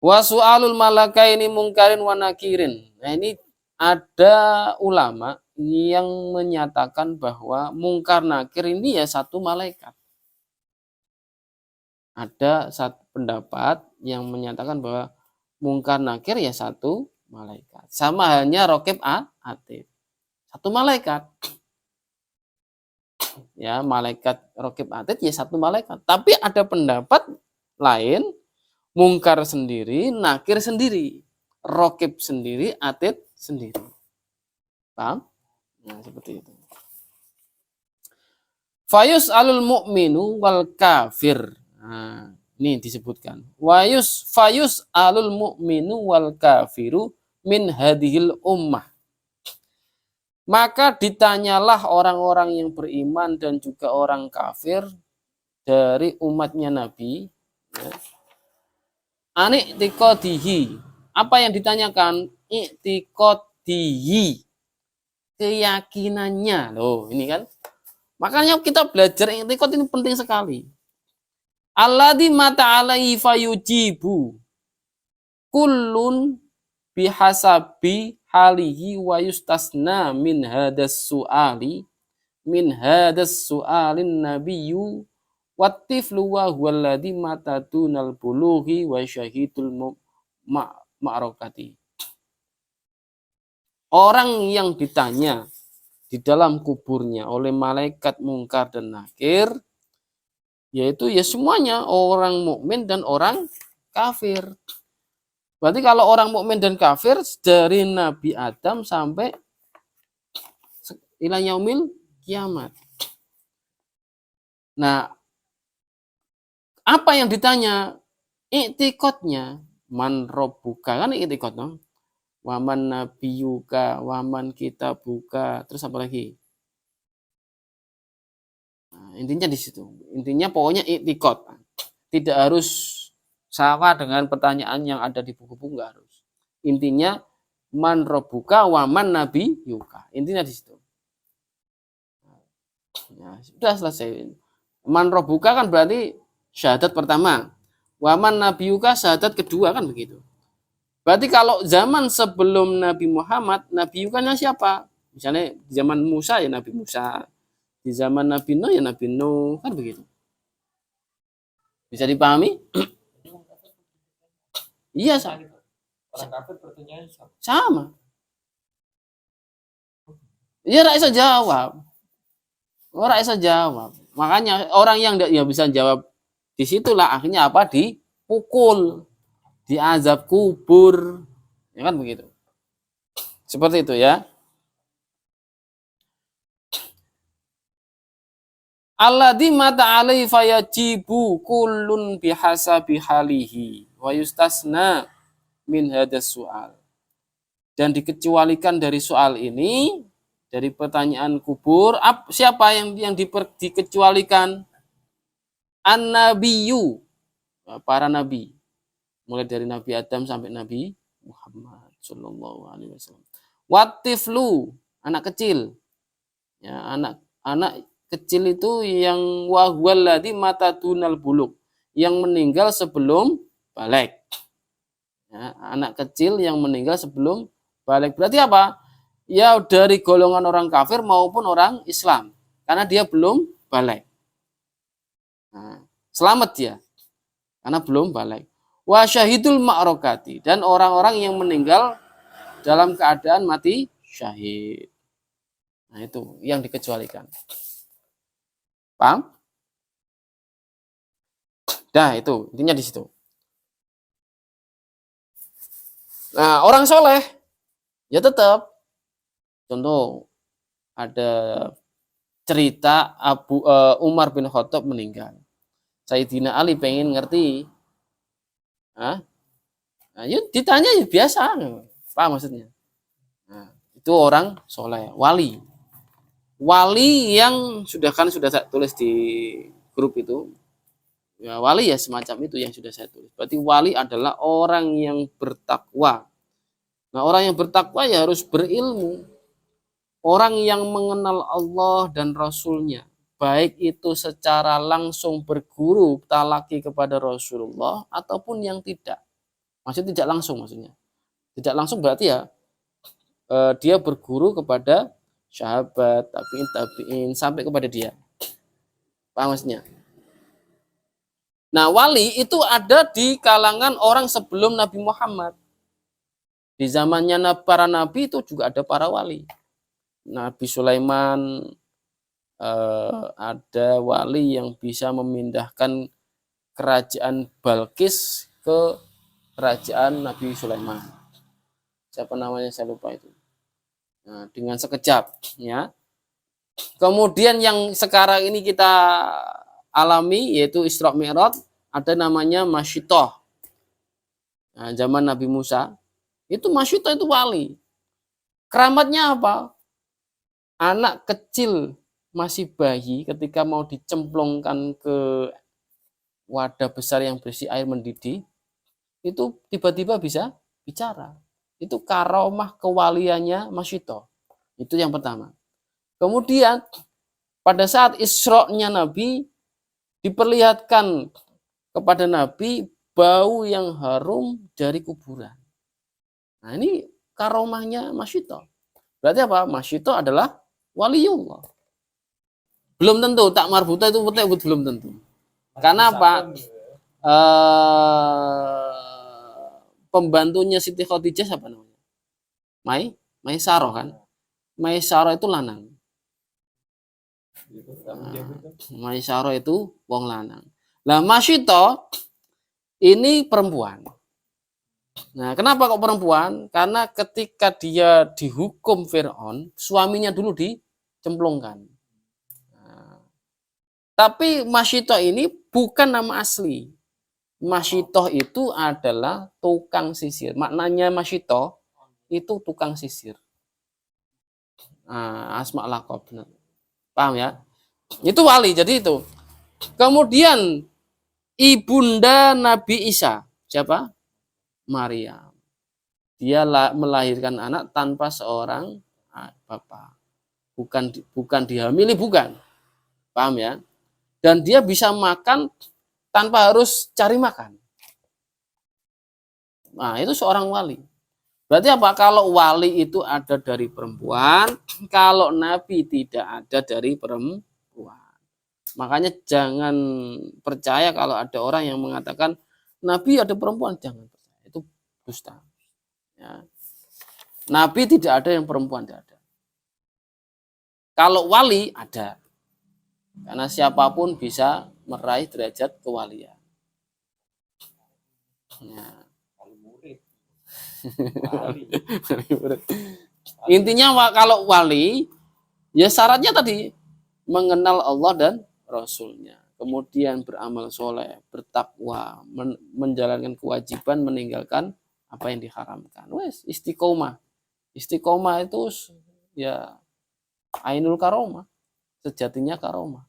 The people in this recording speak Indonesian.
Wa su'alul malakaini mungkarin wa nakirin. Nah, ini ada ulama yang menyatakan bahwa mungkar nakir ini ya satu malaikat. Ada satu pendapat yang menyatakan bahwa mungkar nakir ya satu malaikat. Sama halnya raqib atid. Satu malaikat. Ya, malaikat raqib atid ya satu malaikat. Tapi ada pendapat lain, mungkar sendiri, nakir sendiri, raqib sendiri, atid sendiri. Paham? Nah, seperti itu. Fayus alul mu'minu wal kafir. Nah, ini disebutkan. Fayus alul mu'minu wal kafiru min hadhil ummah. Maka ditanyalah orang-orang yang beriman dan juga orang kafir dari umatnya Nabi. Ya. Ani'tiqodihi. Apa yang ditanyakan? I'tiqodihi. Keyakinannya. Loh, ini kan. Makanya kita belajar i'tiqod ini penting sekali. Alladzi mata alaihi fayujibu. Kullun bihasabi halihi wa yustasna min hadas su'alin nabiyyu wattiflu wa huwallazi mata dunal bulughi wa syahidul ma'rokati. Orang yang ditanya di dalam kuburnya oleh malaikat mungkar dan nakir, yaitu ya semuanya orang mukmin dan orang kafir. Berarti kalau orang mukmin dan kafir dari Nabi Adam sampai ila yaumil kiamat. Nah, apa yang ditanya? I'tiqadnya, man robbuka, kan i'tiqad, no? Waman nabiyuka, waman kitabuka, terus apa lagi? Nah, intinya di situ. Intinya pokoknya i'tiqad. Tidak harus sama dengan pertanyaan yang ada di buku-buku, enggak harus. Intinya man robbuka waman nabiyuka. Intinya di situ. Ya, sudah selesai. Man robbuka kan berarti syahadat pertama. Waman nabiyuka syahadat kedua, kan begitu. Berarti kalau zaman sebelum Nabi Muhammad, nabiyukanya siapa? Misalnya di zaman Musa ya Nabi Musa. Di zaman Nabi Nuh ya Nabi Nuh, kan begitu. Bisa dipahami? Iya, sama. Iya, enggak bisa jawab. Orang bisa jawab. Makanya orang yang enggak bisa jawab disitulah akhirnya apa? Dipukul, diazab kubur, ya kan begitu. Seperti itu ya. Alladzi mata alaihi fayajibu kullun bihasabi halihi wa yustasna min hadas soal. Dan dikecualikan dari soal ini, dari pertanyaan kubur, siapa yang dikecualikan? An-nabiyyu, para nabi. Mulai dari Nabi Adam sampai Nabi Muhammad sallallahu alaihi wasallam. Watiflu, anak kecil. Ya, anak kecil itu yang wahwalladzi mata dunal buluk, yang meninggal sebelum balik. Ya, anak kecil yang meninggal sebelum balik. Berarti apa? Ya dari golongan orang kafir maupun orang Islam. Karena dia belum balik. Nah, selamat dia. Karena belum balik. Wa syahidul ma'rokati. Dan orang-orang yang meninggal dalam keadaan mati syahid. Nah itu yang dikecualikan. Paham? Nah itu intinya di situ. Nah orang soleh ya tetap. Contoh ada cerita Umar bin Khattab meninggal. Sayyidina Ali pengen ngerti. Nah, yuk ditanya ya biasa. Apa maksudnya? Nah, itu orang soleh, wali. Wali yang sudah saya tulis di grup itu. Ya, wali ya semacam itu yang sudah saya tulis. Berarti wali adalah orang yang bertakwa. Nah, orang yang bertakwa ya harus berilmu. Orang yang mengenal Allah dan Rasulnya, baik itu secara langsung berguru talaki kepada Rasulullah ataupun yang tidak. Maksudnya tidak langsung maksudnya. Tidak langsung berarti ya dia berguru kepada sahabat, tabiin sampai kepada dia. Paham maksudnya? Nah, wali itu ada di kalangan orang sebelum Nabi Muhammad. Di zamannya para nabi itu juga ada para wali. Nabi Sulaiman ada wali yang bisa memindahkan kerajaan Balkis ke kerajaan Nabi Sulaiman. Siapa namanya saya lupa itu. Nah, dengan sekejap, ya. Kemudian yang sekarang ini kita alami yaitu Isra Mi'raj, ada namanya Masyitoh. Nah, zaman Nabi Musa itu Masyitoh itu wali. Keramatnya apa? Anak kecil masih bayi ketika mau dicemplungkan ke wadah besar yang berisi air mendidih, itu tiba-tiba bisa bicara. Itu karomah kewaliannya Masyitoh. Itu yang pertama. Kemudian pada saat Isra-nya Nabi diperlihatkan kepada Nabi bau yang harum dari kuburan. Nah, ini karomahnya Masyitoh. Berarti apa? Masyitoh adalah waliullah. Belum tentu tak marbuta itu belum tentu. Karena apa? Pembantunya Siti Khadijah siapa namanya? Maisarah kan? Maisarah itu lanang. Maisarah itu wong lanang. Nah, Masyitoh ini perempuan. Nah, kenapa kok perempuan? Karena ketika dia dihukum Fir'aun, suaminya dulu dicemplungkan. Nah, tapi Masyitoh ini bukan nama asli. Masyitoh itu adalah tukang sisir. Maknanya Masyitoh itu tukang sisir. Nah, asma laqab. Paham ya? Itu wali, jadi itu. Kemudian ibunda Nabi Isa, siapa? Maryam. Dia melahirkan anak tanpa seorang bapak. Bukan dihamili, bukan. Paham ya? Dan dia bisa makan tanpa harus cari makan. Nah, itu seorang wali. Berarti apa? Kalau wali itu ada dari perempuan, kalau nabi tidak ada dari perempuan. Makanya jangan percaya kalau ada orang yang mengatakan nabi ada perempuan, jangan percaya. Itu dusta. Ya. Nabi tidak ada yang perempuan, tidak ada. Kalau wali ada. Karena siapapun bisa meraih derajat kewalian. Ya. Intinya kalau wali, ya syaratnya tadi mengenal Allah dan Rasulnya, kemudian beramal soleh, bertakwa, menjalankan kewajiban, meninggalkan apa yang diharamkan. Wes istiqomah. Istiqomah itu ya ainul karomah, sejatinya karomah.